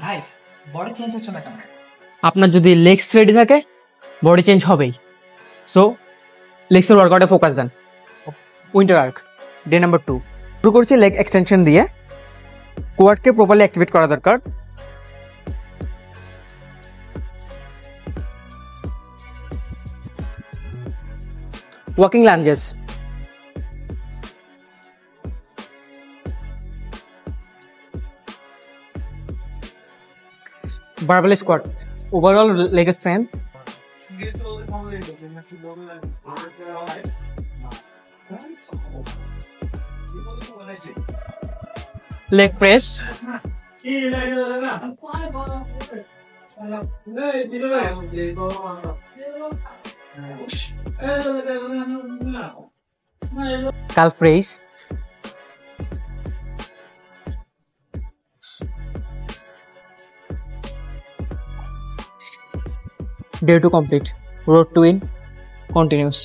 ভাই body change হচ্ছে না কেন? আপনার যদি লেগস রেডি থাকে বডি চেঞ্জ হবেই। সো লেগসের ওয়ার্কআউটে ফোকাস দেন। উইন্টার আর্ক ডে নাম্বার 2 শুরু করছি লেগ এক্সটেনশন দিয়ে। কোয়াডকে প্রপারলি অ্যাক্টিভেট করা দরকার। Walking lunges, barbell squat, overall leg strength. Leg press, calf raise, day 2 complete. Road to win continues.